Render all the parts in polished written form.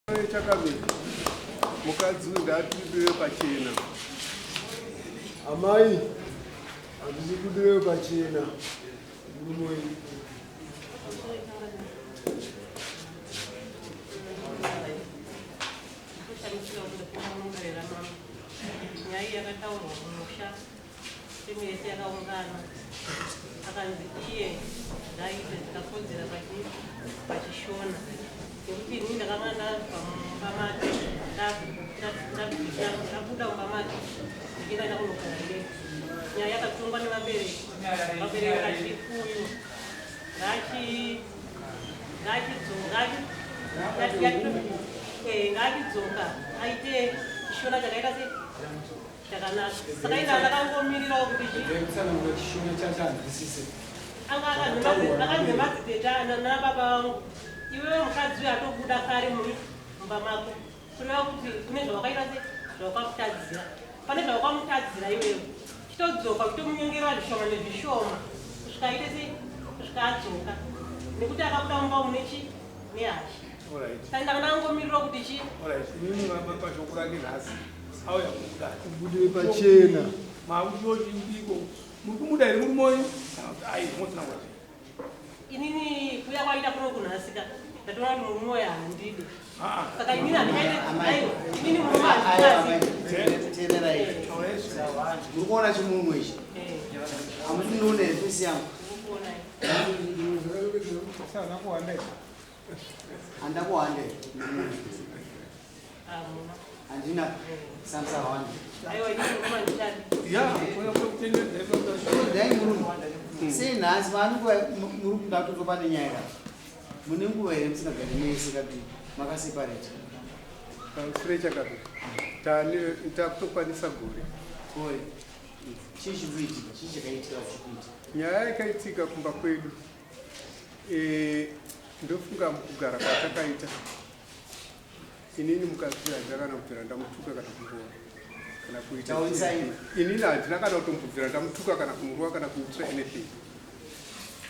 Chakabiri mukadzi ndatibire pachena amai andikudire pachena mumwe nyaya yakataurwa kumusha timwese yakaungana akanzi iye ndaite dzikakodzera pachishona ngekuti ini ndakanga ndabva mumamake ndabuda mumamake ndichienda ndakunogara ndege nyaya yakatungwa nevabereki vakati uyu ngatidzoka aite chishona chakaita se chakanaka saka ina ndakangomirirawo kuti akanzemadziteta nababa vangu iwewe mukadzi uyo atobuda kare mumba mako kureva kuti kune zvawakaita se zvawakakutadzira pane zvawakamutadzira iwewe chitodzoka kutomunyongerwa zvishoma nezvishoma kusvika ite se kusvika adzoka nekuti akabuda mumba mune chi nehashi saka ndakanangomirira kuti chi kubudire pachena inini kuya kwaita kuno kunhasika ndatoona kuti muri moyo handidi saka inini handikainini muri kuona chimumwe ichi hamutinoona here pesi yangu handakuhande handina samsa hande dai murume sei nhasi muri kungatotopa nenyaya kana mune nguva here musingagari mese kabiri makaseparate sure chakabiri takutokwanisa gore kore chii chikuitika chii chakaitika chikuitika nyaya yakaitika kumba kwedu ndofunga mukugara kwatakaita inini mukadzi handina kubvira ndamutuka kana kumurova kana kuita inini handina kana kutombubvira ndamutuka kana kumurova kana kuitira anything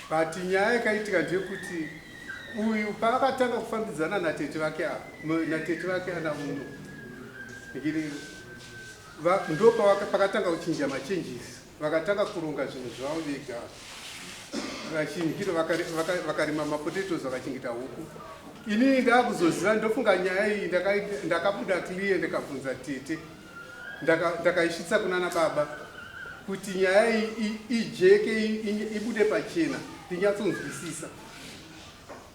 but nyaya yakaitika ndeyekuti uyu paakatanga kufambidzana natete vake ana muno ndo pakatanga kuchinja machenjisi vakatanga kuronga zvinhu zvavo vega vachinhiro vakarima mapotatoes vakachengeta huku inini ndaakuzoziva ndofunga nyaya iyi ndakabuda clear ndikabvunza tete ndakaisvitsa kuna nababa kuti nyaya iyi ijeke ibude pachena ndinyatsonzwisisa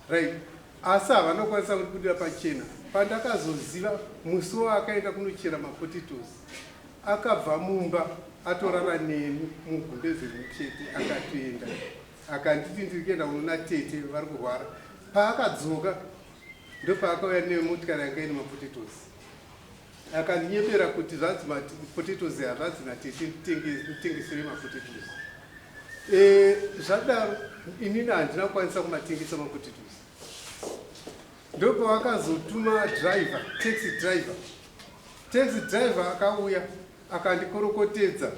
right asi havanokwanisa kubudira pachena pandakazoziva musi waakaenda kunochera mapotatoes akabva mumba atorara neni mugumbeze muchete akatoenda akanditi ndiri kuenda kunona tete vari kurwara paakadzoka ndopaakauya nemotikari yanga ine mapotatoes akandinyepera kuti zvanzi mapotatoes hazvanzi natete nditengesere mapotatoes zvadaro inini handina kukwanisa kumatengesa mapotatoes ndopavakazotuma taxi driver akauya akandikorokotedza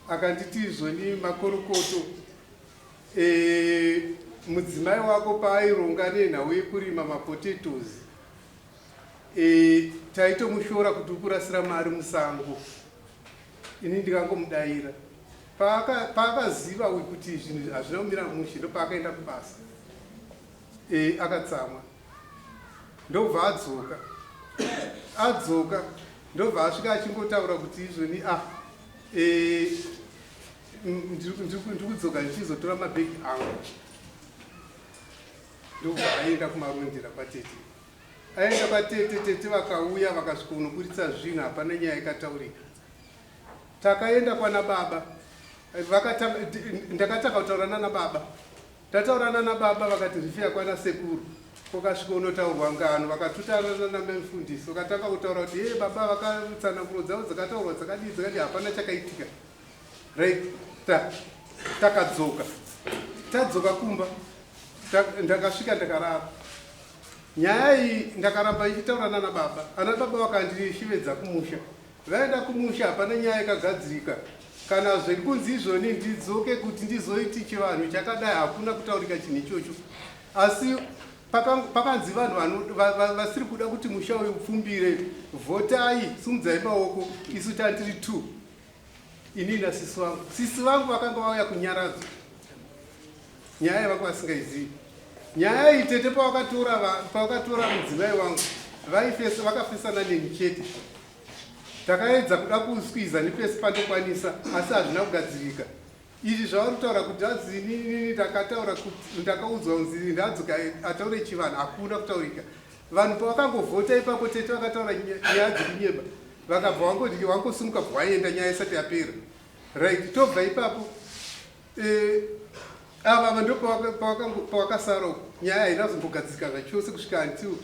akanditi izvoni makorokoto mudzimai wako paaironga nenhau yekurima mapotatoes taitomushora kuti ukurasira mari musango ini ndikangomudayira paakaziva kuti zvinhu hazvina kumira mushe ndopaakaenda kubasa akatsamwa ndobva adzoka ndobva asvika achingotaura kuti izvoni ndikudzoka ndichizotora mabhegi angu ndobva aenda kumarondera kwatete aenda kwatete tete vakauya vakasvika unoburitsa zvinhu hapana nyaya ikataurika takaenda kwana baba ndakataka kutaura nana baba ndataura nana baba vakati rifeya kwana sekuru kwakasvika unotaurwa ngano vakatutarana namefundisi vakatanga kutaura kuti baba vakatsananguro dzavo dzakataurwa dzakadii hapana chakaitika right tadzoka kumba ndakasvika ndakarara nyaya iyi ndakaramba ichitaura nana baba ana baba vakandishivedza kumusha vaenda kumusha hapana nyaya yakagadzirika kana zviri kunzi izvoni ndidzoke kuti ndizoiti chivanhu chakadai hakuna kutaurika chinhu ichocho asi pakanzi vanhu vasiri kuda kuti musha uyu upfumbire, votai, simudzai maoko, isu tandiri 2. Ini sisi vangu vakanga vauya kunyaradzwa nyaya yavanga vasingaizivi. Nyaya iyi tete pavakatora mudzimai wangu vakafesana neni chete. Takaedza kuda kuskwiza nepesi pandokwanisa, asi hazvina kugadzirika. Izvi zvavari kutaura kuti hazini takataura kuti ndakaudzwa kunzi ndadzoka ataure chivanhu, hakuna kutaurika. Vanhu pavakangovhota ipapo tete vakataura nyaya dzekunyeba, vakabva wangosimuka bvawaenda nyaya isati yapera. Right, tobva ipapo ava ndo pavakasara nyaya haina kuzombogadzirika zvachose kusvika until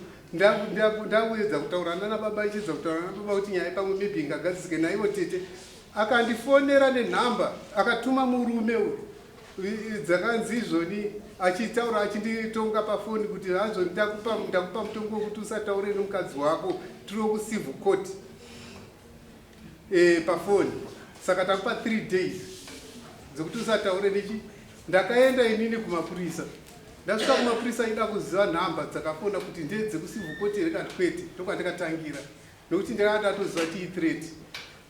ndawedza kutaurana nababa, ichedza kutaurana nababa kuti nyaya pamwe maybe ingagadzirike naivo tete. Akandifonera nenhamba, akatuma murume dzakanzi izvoni, achitaura achinditonga pafoni kuti hazvo ndakupa mutongo wekuti usataure nomukadzi wako, tiri kucivil court pafoni. Saka takupa 3 days dzokuti usataure nechi. Ndakaenda inini kumapurisa, ndasvika kumapurisa ida kuziva nhamba dzakafona kuti ndedzekucivil court here kana kwete, ndokwandikatangira nokuti ndakanga ndatoziva kuti i-threat.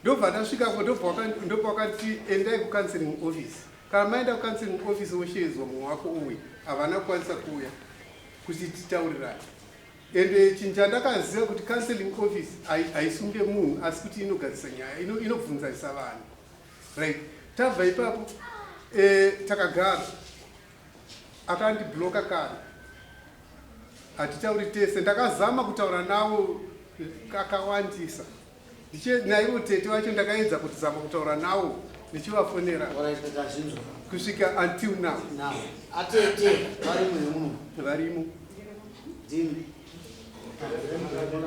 Ndobva ndasvikapo ndobva wakati endai kucounseling office. Kana maenda kucounseling office woshedzwa mumwe wako uyu, havana kukwanisa kuuya kuti titaurirane. Ende chinhu chandakaziva kuti counseling office haisunge munhu, asi kuti inogadzisa nyaya, inobvunzaisa vanhu. Right, tabva ipapo takagara, akandibloka kare, hatitauri tese. Ndakazama kutaura navo kakawandisa, naivo tete vacho ndakaedza kuti zama kutaura navo ndichivafonera kusvika until now. Atete varimo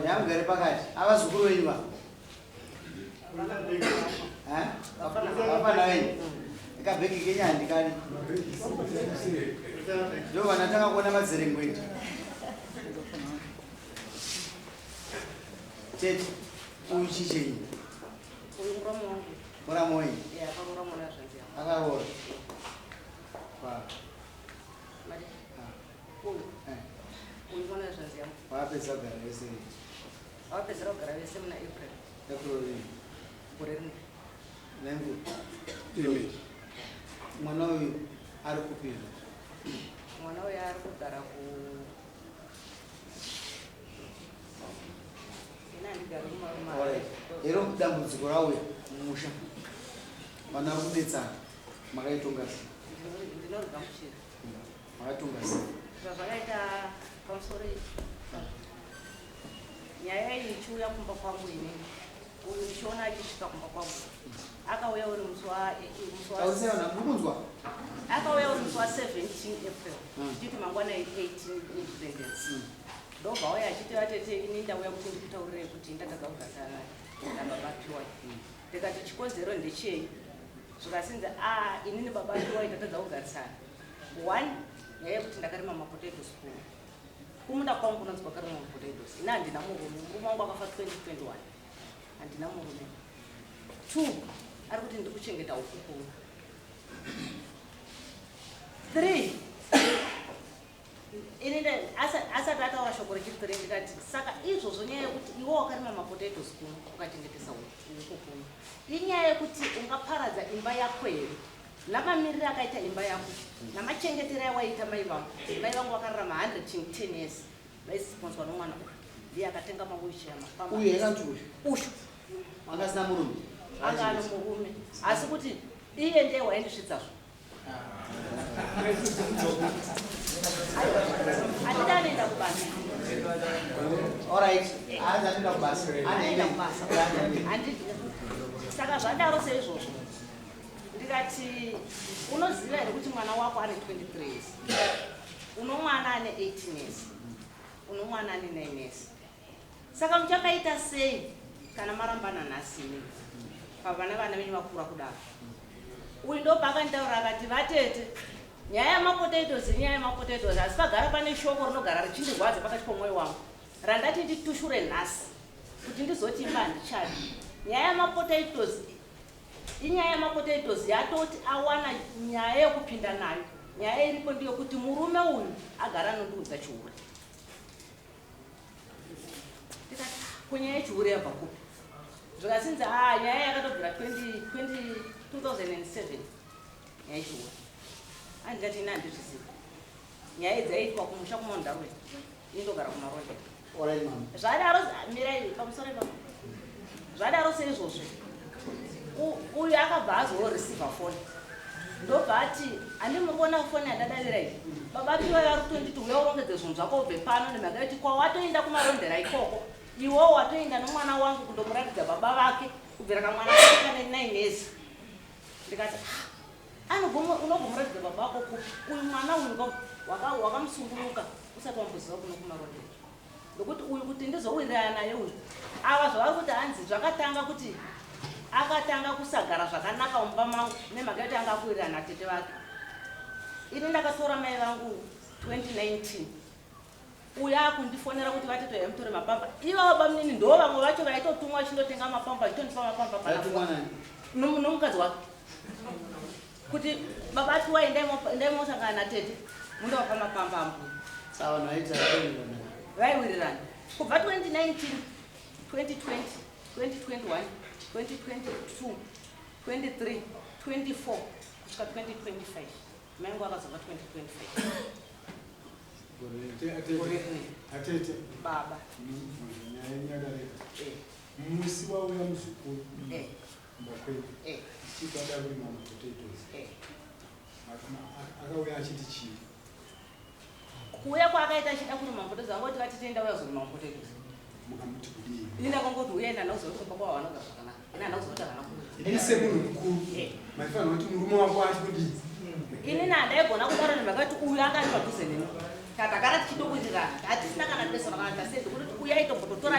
yamugare pakati avazukuru venyu va vafana venyu ikabheki kenyandi kani ndo vanatanga kuona madzerengweti. Tete uyu chichenyi muramoyi akaroora wapedza kugara vese wapedzera kugara vese muna April nengu mwana uyu ari kupinda, mwana uyu ari kugara ku ero dambudziko rauya mumusha vana vari kubetsana, makaitonga sei? Ndinorigamuchira makatonga sei? zvazvakaita pamusoro nyaya iyi ichiuya kumba kwangu inini, uyu ndichiona achisvika kumba kwangu akauya uri musi akauya uri musi wa17 April tichiti mangwana 18 independence. Ndobva auya achiti atete ini ndauya kuti ndikutaurire kuti ndatadza kugarisana nababa Piwai. Ndikati chikonzero ndechei? Zvikasinza inini baba Piwai ndatadza kugarisana. 1 nyaya yekuti ndakarima mapotatoes kuno. Kumunda kwangu kunonzi kwakarima mapotatoes. Ina handina murume, murume wangu akafa 2021. Handina murume. 2 ari kuti ndiri kuchengeta huku kuno. 3 inini asati ataura shoko rechitore ndikati saka izvozvo nyaya yekuti iwe wakarima mapotatoes kuno ukachengetesa huku kuno, inyaya yekuti ungaparadza imba yako here namamiriro akaita imba yako namachengetero awaita mai vangu vakararama 110 years vaisiponswa nomwana uyu ndiye akatenga mawheelchair mafamba. Uyu yakanzi uyu angasina murume, anga ano murume, asi kuti iye ndiye waindisvitsazvo. Handida anoenda kubasa. Alright, anoenda kubasa. Anoenda kubasa. Saka zvadaro seizvozvo ndikati unoziva here kuti mwana wako ane 23 years, uno mwana ane 18 years, uno mwana ane 9 years. Saka muchakaita sei kana marambana nhasi pavana vana venyu vakura kudaro? Uyu ndo pakanitaura akati vatete nyaya yamapotatoes inyaya yamapotatoes, asi pagara pane shoko rinogara richindirwadza pakati pomwoyo wangu randati nditushure nhasi kuti ndizoti imba handichadi. Nyaya yamapotatoes inyaya yamapotatoes yatoti awana nyaya yekupinda nayo. Nyaya iripo ndiyo kuti murume uyu agara anondiudza chiuri kunyaya chiuri yabva kupi zvikasinzi nyaya yakatobvira 2007 nyaya chiuri andingati ina handizviziva nyaya dzaiitwa kumusha kumondarwe indogara kumaronda zvadaro mirai pamusoro ipapo zvadaro seizvozvo uyu akabva azoreceiva foni ndobva ati handimuriona foni yandadavira iyi baba piwa vari 22 uya urongedze zvinhu zvako ubve pano nemhaka yekuti kwawatoenda kumarondera ikoko iwowo watoenda nomwana wangu kundomuratidza baba vake kubvira kamwana kane 9 years ndikati unogomuratidza baba vako uyu mwana uyu wakamusunguluka usati wamboziva kuno kumarondera nokuti uyu kuti ndizowirirana naye uyu ava zvavari kuti hanzi zvakatanga kuti akatanga kusagara zvakanaka mumba mangu nemhaka yekuti anga akuwirirana natete vake ini ndakatora mai vangu 2019 uya akundifonera kuti vatete yaimutore mapamba ivavo bamunini ndo vamwe vacho vaitotumwa vachindotenga mapamba vachitondipa mapamba nomukadzi wake kuti baba ati ndaimosangana natete mundovapa mapamba ambuya vaiwirirana kubva 2019 2020 2021 2022 23 24 kusvika 2025 maingu akazova 2025 atete baba nyaya inyadareka musi wauya muzukuru mbakwedu chibada kurima mapotatoes akauya achiti chii kuuya kwaakaita achida kurima mapotatoes angoti vatitenda uya kuzorima mapotatoes mukamuti kudii ini ndakangoti uya ina ndauzokuti baba wavanoga zvakanaka ina ndauzokuti havana ini semunhu mukuru maifanira kuti murume wako achi kudii ini nandaigona kudaro nemhaka kuti uyu anga ari padhuze neni takagara tichidowirirana hatisina kana besona kana tasendi kuti uya aitombototora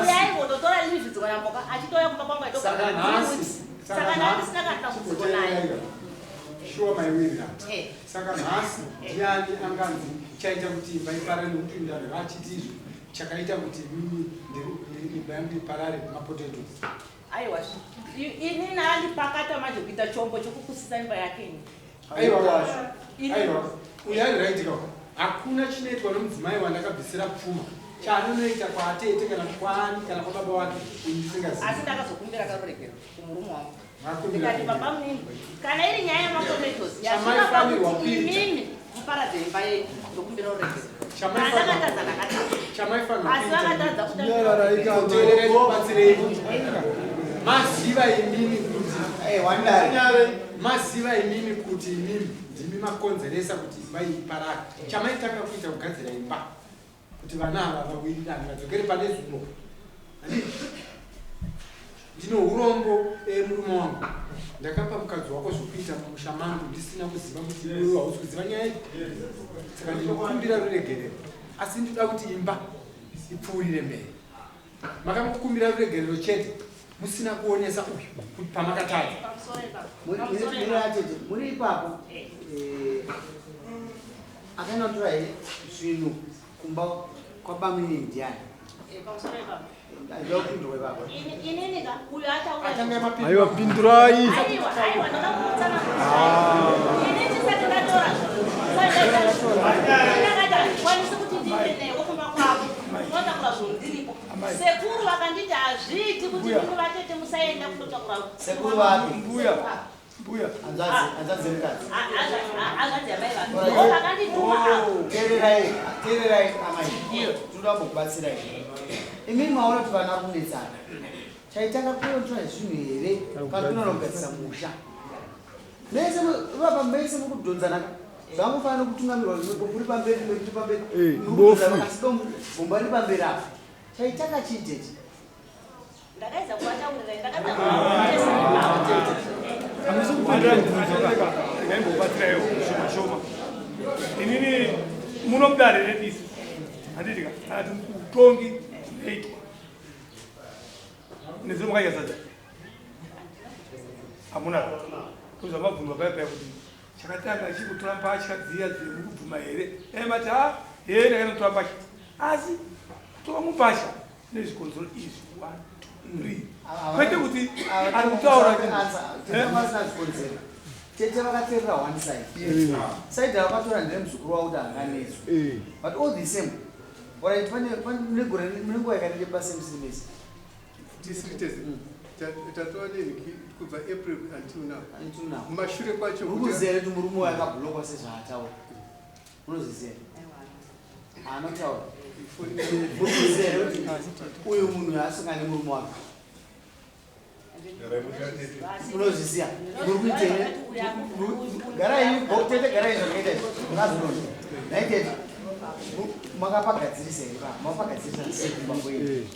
uya aimbototora livhi dzikanyamboka achitouya kumba kwangu aitogara saka ndandisina kana dambudziko naye shuwa maiwirirana saka nhasi ndiani anganzi chaita kuti imba iparare nokuti ndanhu achiti izvi chakaita kuti imba yangu iparare mapotatoes aiwa ini naandipakata manje kuita chombo chokukusisa imba yakeni aiwa uya airaitika hakuna chinoitwa nomudzimai wandakabvisira pfuma chaanonoita kwaatete kana kwaani kana kwababa wake ndisingazivi asi ndakazokumbira karurekero kumurume wangu ndikati baba munini kana iri nyaya yemapotatoes yasvika pakuti imimi muparadze imba yenyu ndokumbira rurekero andakatadza ndakatadza asi vakatadza kutakubatsirei maziva imini kuti maziva imini kuti imimi ndimi makonzeresa kuti imba iparare chamaitanga kuita kugadzira imba kuti vana ava vawirirane vadzokere pane zuno ndino urombo murume wangu ndakapa mukadzi wako zvokuita mumusha mangu ndisina kuziva kuti iwe hausi kuziva nyaya idzi saka ndinokukumbira ruregerero asi ndinoda kuti imba ipfuurire mberi makamukumbira ruregerero chete musina kuonesa uyu kuti pamakatadza muri ipapo akaenda kutora here zvinhu kumba kwabamini ndiani ndakupindurwa baba ininika uyu ataura aiwa pindurai aiwa ndakamutsana ini chisati ndatora ndakati kuti ndiende kumba kwavo notakura zvinhu ndiripo sekuru vakanditi hazviiti kuti imi vatete musaenda kundotakura sekuru vapi mbuya hanzvadzi mukadzi hazvadzi yamai vake vakandituma teererai amai tinoda kumbokubatsirai imini maona kuti vana kunetsana chaitanga kuontora zvinhu here patinonogadzisa musha mese vapa mese mukudhonzana zvamufanira kutungamirwa zvimwepo muri pamberi mekuti pamberi bomba riri pamberi apa chaitanga chijechi ndakaedza kuvataurirai ndakaimbobatsirayo shoma shoma inini munomudare redisi handitika ati utongi eiti nezomukaiyasadza hamuna kuzvamabvunwa paya kuti chakatanga chikutora mbatya dziya dziri mukubvuma here mati here ndakanotora mbatya asi kutora mumbatya nezvikonzero izvi 1 2 3 kwete kuti ari kutaura tete vakateerera one side side vakatora ndire muzukuru wavo kuti hanganetswe but all the same Alright, munenguva yakarebe pasemsimesi Tisiri tatova kubva April until now. until now. Mumashure kwacho Murukuziva kuti murume wakablokwa sezvaataura. Munozviziva? Anotaura. Murukuziva kuti uyu munhu asungane murume wake. Munozviziva? Murikuitei? Garai tete garai zvakaita ngazvinoni. Naitete makapagadzirisa here pa mapagadzirisa sekumba kwenu.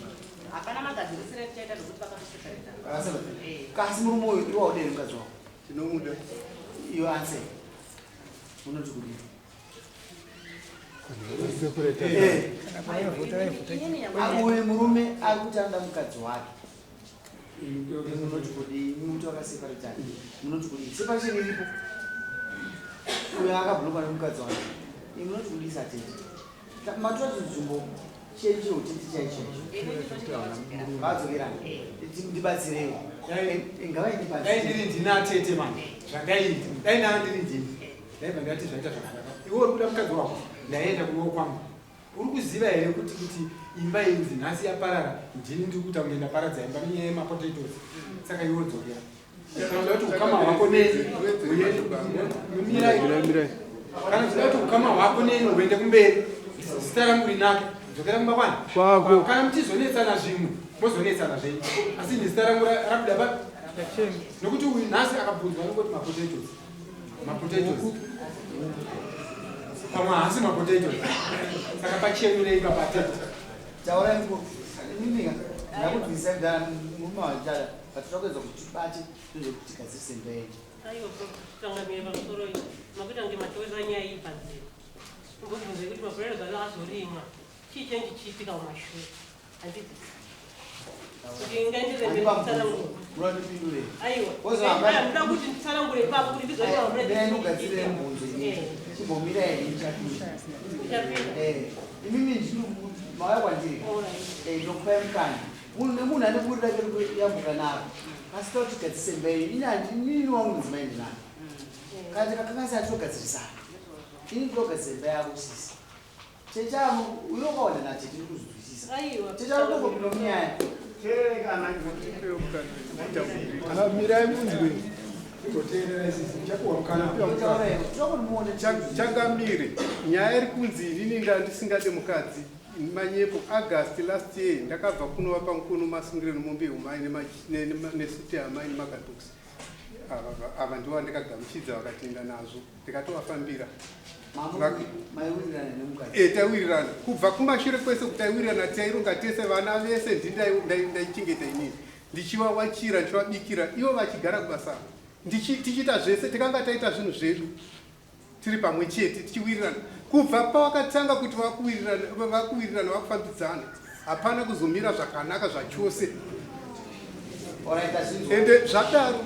Hapana magadzirisire kuchaita zvokuti vakasvika. Kasi murume uyu iwe waudei mukadzi wako? tinomuda. Iwe ansei. Unoti kudii? Uyu murume ari kutanda mukadzi wake. Munoti kudii? Muti wakaseparatana. Munoti kudii? Separation iripo. Uyu akablokwa nemukadzi wake. Munoti kudii satete? Matora nzvimbo chechiro cheti chaicho. Vadzokerana. Ndibatsirewo. Dai ndiri ndina tete manje. Zvakaita. Dai ndiri ndini. Dai ndati zvaita zvakanaka. Iwe uri kuda mukadzi wako. Ndaenda kuno kwangu. Uri kuziva here kuti imba idzi nhasi yaparara. Ndini ndiri kuita kuenda paradza imba nye mapotatoes. Saka iwe dzokera. Kana kuti ukama hwako neni uende kana kuti ukama hwako neni uende kumberi. Zita rangu rinake. Dzokera kumba kwani? Kana mchizonetsana zvimwe mozonetsana zvenyu. Asi zita rangu rabuda baba. Nokuti uyu nhasi akabvunzwa nokoti mapotatoes. Pamwe hasi mapotatoes. Saka pachenurei papatete. Taura mimi ndakubvisa kudhara murume wachada patinokwedza kuti tibate tozokutigadzirise mberi. Aiwa kutangamira pamusoro iyo makuita kunge matoweza nyaya iyi panzira. Kumbobvunze kuti mapurero zvayo azorimwa chii chenji chiitika mumashure handiti kuti ngaenderere kutsanangura. Unondipindure. Aiwa ndoda kuti nditsanangure ipapo kuti ndizoita mugadzirire mubvunzo inei chimbomira here ichapinda. Imimi mauya kwandiri ndokupai mukana nemunhu ane buri rake rikuyambuka naro asi tauti gadzise mberi inini wangu mudzimai ndinani kana tikakangasi atinogadzirisana ini ndinogadzise mba yako sisi chechamo uyo wakaona nacho tiri kuzwisisa chechamo ndongopinda munyaya Mirai munzwi. Changamire nyaya iri kunzi inini ndandisingade mukadzi manyepo August last year ndakabva kunova pamukono masungire nomombe umai nesuti amai nemakadoksi ava ndiwa ndikagamuchidza vakatenda nazvo ndikatovafambira taiwirirana kubva kumashure kwese kuti taiwirirana taironga tese vana vese ndaichengeta inini ndichivawachira ndichivabikira ivo vachigara kubasa tichiita zvese tikanga taita zvinhu zvedu tiri pamwe chete tichiwirirana kubva pavakatanga kuti vakuwirirana vakufambidzana hapana kuzomira zvakanaka zvachose ende zvadaro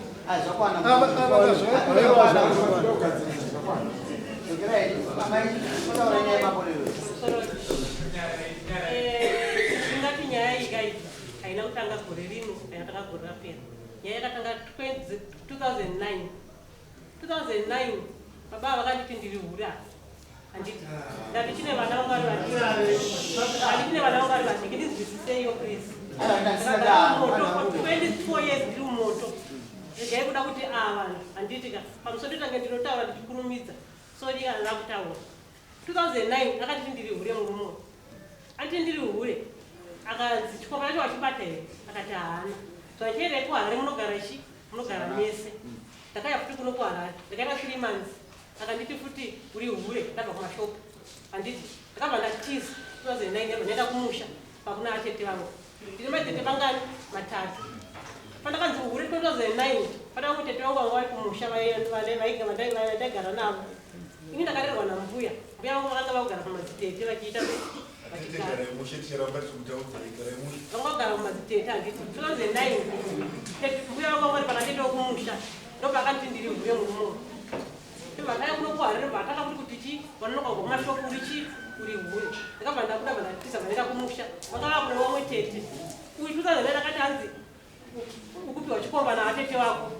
ingati nyaya ikai haina kutanga gore rino yakatanga gore rapera nyaya yakatanga 2009 baba vakanditi ndiri hura handiti ndati chine vana vangu vari vadiki ndinzwisiseiyo krisi 24 years ndiri mumoto regai kuda kuti vanhu handitika pamusoro tange ndinotaura ndichikurumidza so dikana kutaura 2009 akatiti ndiri hure murumo anditi ndiri hure akanzi chikopa chacho wachibata here akati haana zvachiendai kuharare munogara chi munogara mese ndakaya futi kuno kuharare ndakaita 3 months akanditi futi uri hure ndabva kumashopu handiti ndakabva ndatiza 2009 yabva ndaenda kumusha pakuna atete vangu ndine matete mangani 3 pandakanzi hure 2009 padanga mutete wangu vanga vari kumusha vaigara navo ini ndakarerwa nambuya mbuya vangu vakanga vakugara pamadzitete vachiita vangagara mumadzitete handiti 2009 mbuya vangu vanga vari panatete wokumusha ndopakanditi ndiri hure murumo vakaya kuno kuharare vatakakuti kuti chi vanonokwa kumashopu uri chi uri hure ndakabva ndakuda vandatisa vanenda kumusha vanga vakuno vamwe tete uyu 2009 akati hanzi ukupiwa chikomba navatete vako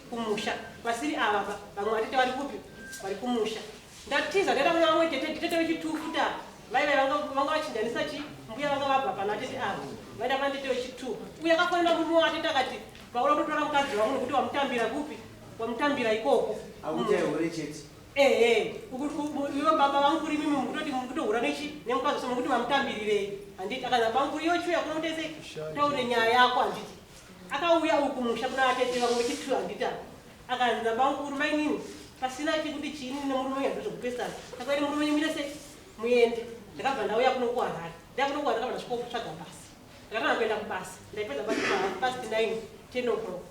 kumusha vasiri ava vamwe vatete vari kupi vari kumusha ndatiza ndaenda kune vamwe tete tete wechitufuta Vai vanga vachinjanisa chi mbuya vanga vabva pana atete avo vaida panditewo chitu uye akafanira murume watete akati vakuda kutotora mukadzi wangu nekuti wamutambira kupi wamutambira ikoko akuchaihore chete iwe baba vangu uri mimi mukutohura nechi nemukadzi so mukuti mamutambirirei handiti akaza bangu iyo chuya kuno kutese taure nyaya yako handiti akauya uku musha kuna atete vangu vechitu handiti akanza bangu uri mainini pasina chekuti chini nemurume wenyu zvokupesana saka ine murume wenyu mirese muende ndakabva ndauya kuno kuharare ndakunokuwa ndakabva ndasvika kutsvaga basa ndakatanga kuenda kubasa ndaipedza basa past 9 10 o'clock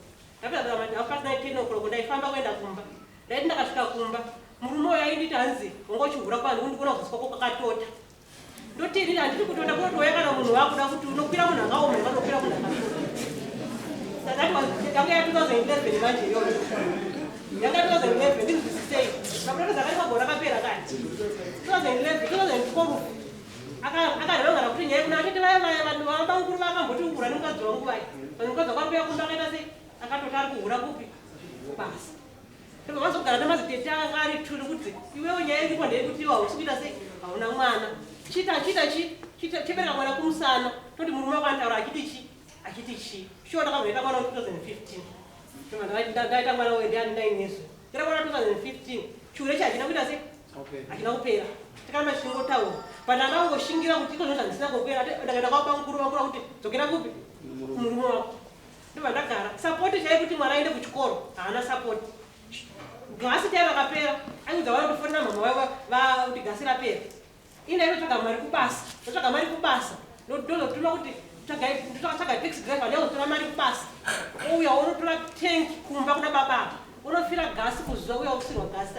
ndapedza past 9 10 o'clock ndaifamba kuenda kumba ndaiti ndakasvika kumba murume uyo ainditi hanzi wanga uchihura kwani undikuona kuziswa ko kakatota ndotiri handiti kutota kunotoya kana munhu wakuda kuti unokwira munhu akaoma unokwira munhu akatota yanga ya 2011 manje iyoyo yanga 2011 ndinzwisisei mabudato dzakaimagora akapera kati 2012 akarevangana kuti nyaya kuna atete vaya vanhu vavabanguru vakamboti uhura nemukadzi wangu vai mukadzi wakamboya kumba akaita sei akatota ari kuhura kupi basa vazogara nemazitete anga ari turi kuti iwewo nyaya iripo ndeyekuti hausi kuita sei hauna mwana chibereka mwana kumusana toti murume wakantaura achiti chi sure ndakabvaita mwana 2015 ndaita mwana wendeani ndainesu ira mwana 2015 chure chachina kuita sei achina kupera tikamachingotaura pandanga angoshingira kuti iko zvonzi handisina kupera ndakaenda kwapa mukuru vakura kuti dzokera kupi murume wako ndobva ndagara sapoti chai kuti mwana aende kuchikoro haana sapoti gasi chai vakapera aiudza vana kutofonera mama vava kuti gasi rapera ina inotsvaga mari kubasa ndotsvaga mari kubasa ndozotuma kuti ndotsvaga taxi driver ndeuzotora mari kubasa uya unotora tank kumba kuna bababa unofira gasi kuzuva uya usirwa gasi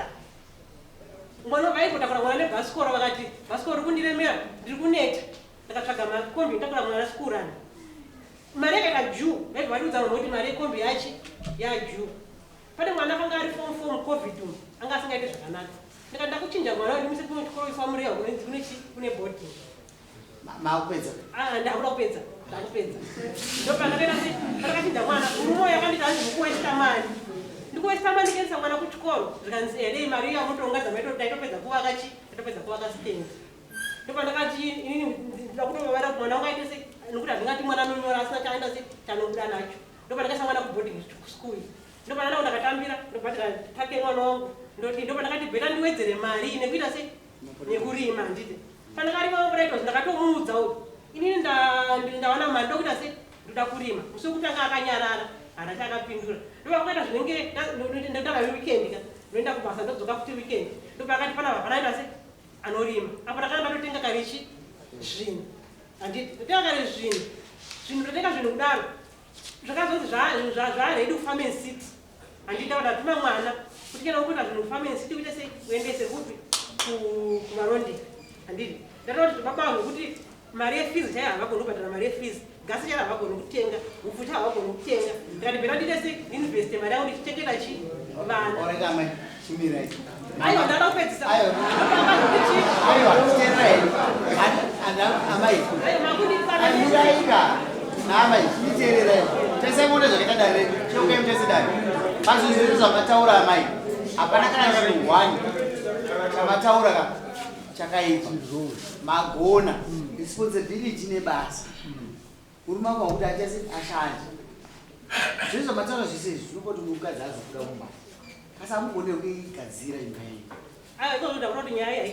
mwana vaimbotakura mwana nebhasikoro vakati bhasikoro kundiremera ndiri kuneta ndakatsvaga makombi ndakura mwana sikurani mari yakaita juu vaibva vatiudza munhu kuti mari yekombi yachi yajuu pane mwana akanga ari form covid anga asingaite zvakanaka ndikanda kuchinja mwana ndimise kuchikoro ifamureya kune boarding makupedza ndakuda kupedza ndakupedza ndopandakachinja mwana murume yakanditi hanzi mukuwesta mari ndikuwesta mari ndikuendesa mwana kuchikoro zvikanzi dei mari iya mutongadza ndaitopedza kuvaka chi ndaitopedza kuvaka stand ndopandakati inini ndida kutovavara kuti mwana wangu aite sei nekuti handingati mwana nonyora asina chaenda sei chanobuda nacho ndopandakaisa mwana kuboarding school ndopandanda ndakatambira ndobhatira take mwana wangu ndopandakati bheta ndiwedzere mari nekuita sei nekurima handiti pandakarima muraitwa ndakatomuudza kuti inini ndawana mari ndokuita sei ndoda kurima musi wekutanga akanyarara handati akapindura ndopakaita zvinenge ndodava weekend ka ndoenda kubasa ndodzoka futi weekend ndopakati panava panaita sei anorima apo ndakaramba totenga karichi zvinhu handiti ndotenga kare zvinhu ndotenga zvinhu kudaro zvakazonzi zvaready kufarm and city handiti ndatuma mwana kuti kana ukuita zvinhu kufarm and city uite sei uendese kupi kumarondera handiti ndatoti baba nokuti mari yefees chaiyo havagoni kubhadhara mari yefees gasi chaiyo havagoni kutenga upfu chaiyo havagoni kutenga ndikati bhera ndite sei investe mari yangu ndichichengeta chi vana aiwa ndada kupedzisa amai iterera tese mone zvakaita dare cheukaim tese dare pazvizviri zvamataura amai hapana kana chinhu one chamataura ka chakaipa magona responsibility nebasa murume wako wakuti achasi ashandi zviri zvamataura zvese izvi zvinopoti mukadzi azobuda mumba asi amugone kuigadzira imba yenyu ikozoda kunoti nyaya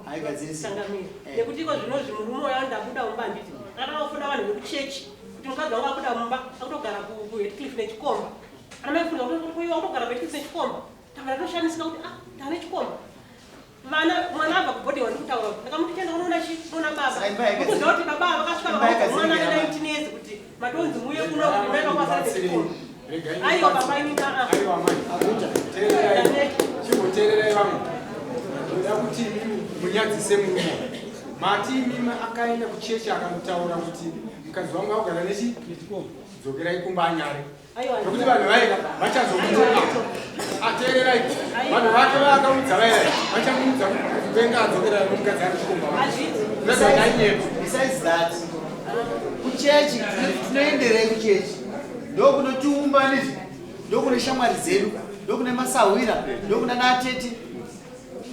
haigadzirisekangamira nekuti iko zvinozvi murume wayo ndabuda mumba handiti akatanga kufunda vanhu vekuchechi kuti mukadzi wangu akuda mumba akutogara kuhetcliff nechikomba ana maifunda kuiwa kutogara kuhetcliff nechikomba takana toshandisika kuti ndane chikomba mwana abva kubhodhi wandikutaura ndakamuti chenda unoona baba ukuziva kuti baba vakasvika mwana ane 19 years kuti matonzi muye kuno kuti maika kwasara nechikomba aiwa baba inina chimboteererai vamwe ndoda kuti munyadzise murume mati imimi akaenda kuchechi akamutaura kuti mukadzi wangu agara nechi dzokerai kumba anyare nokuti vanhu vaika vachazomutoa ateererai vanhu vake vaakaudza vaira vachamuudza kuvenga adzokera nomukadzi ari chikomba nezvandanyepo besides that kuchechi tinoenderei kuchechi ndokunotiumba nezvi ndokune shamwari dzedu ndokune masawira ndokuna naatete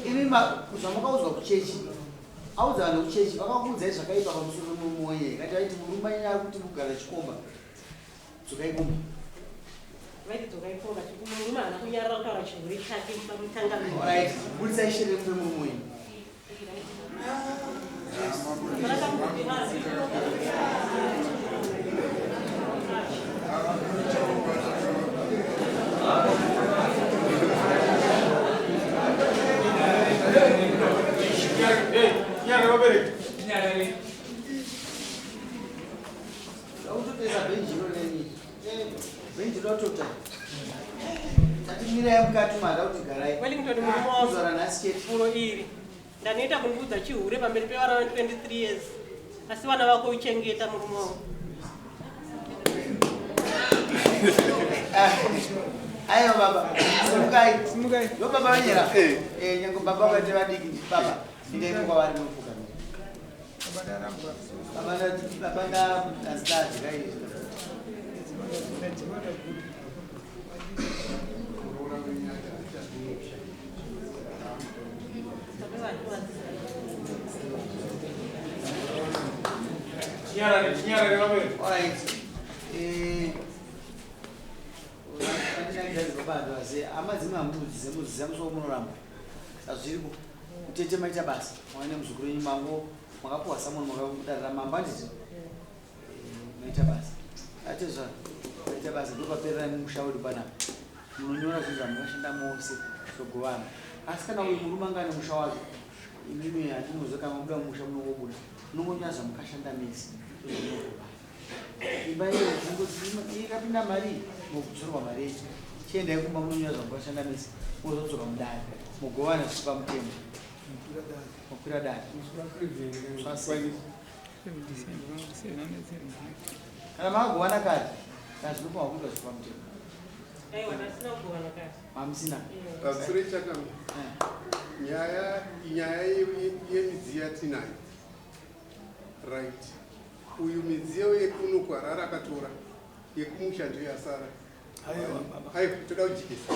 imi zvamakaudzwa kuchechi audzana uchechi vakakuudzai zvakaipa pamusoro mumwoye kati vaiti murume anyari kuti kugara chikomba dzokaikomba vaiti dzokaikomba murume haana kunyarara kutaura chirwere chake pamutangamiro budisai shere mumbe mumwoye fulo iri ndanoita kundiudza chihure pamberi pevana va 23 years asi vana vako uchengeta murume wavo aiwa baba simukai ndo baba vanyera nyange baba vakati vadiki baba ndaimuka vari mufuka baba ndazitadzi kai amadzimwe amudzi musoro munoramba azviripo utete maita basa maine muzukuru wenyu mango makapuwa samoni makadarira mamba nditi maita basa atezva maita basa ndopaperera nemushauri panapa munonyora zvinhu zvamakashanda mose sogovana asi kana uyu murume anga ane musha wake imimi handinozoka mabuda mumusha munongobuda munongonyaza mukashanda mese imba iyo ikapinda mari mukudzorwa mari yecho chiendai kumba munonyaza mukashanda mese mozodzoka mudare mugovana zvipa mutemo mukwira dare kana makagovana kare kana zvinofana kuitwa zvipa mutemo mamusina pasure chakama nyaya yemidziyo yatinayo right uyu midziyo yekunogwara akatora yekumusha ndiyo yasara aiwa toda kujikisa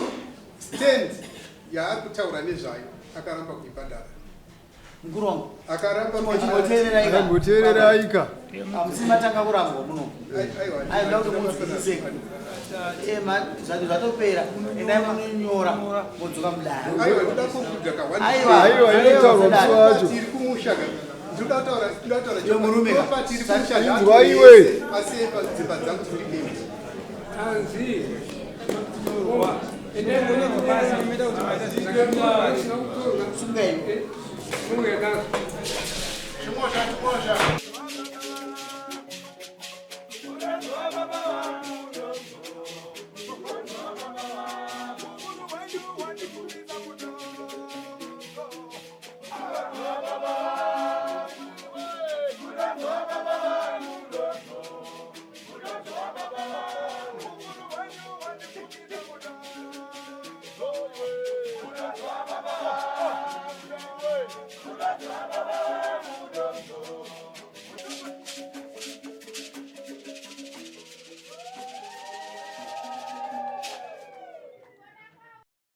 stand yaari kutaura nezvayo akaramba kuibhadhara mukuru wangu akarambaimboteerera aika amusi matanga kurangwa muno aida kuti munzwisise zvati zvatopera endai munonyora modzoka mudare aiwa toda kukuudza aiwa inotaurwa musi wacho tiri kumusha ndodataura murume tiri kumusha iwe asi padzimba dzangu dziri kei Anzi. Sungai. Mungu ya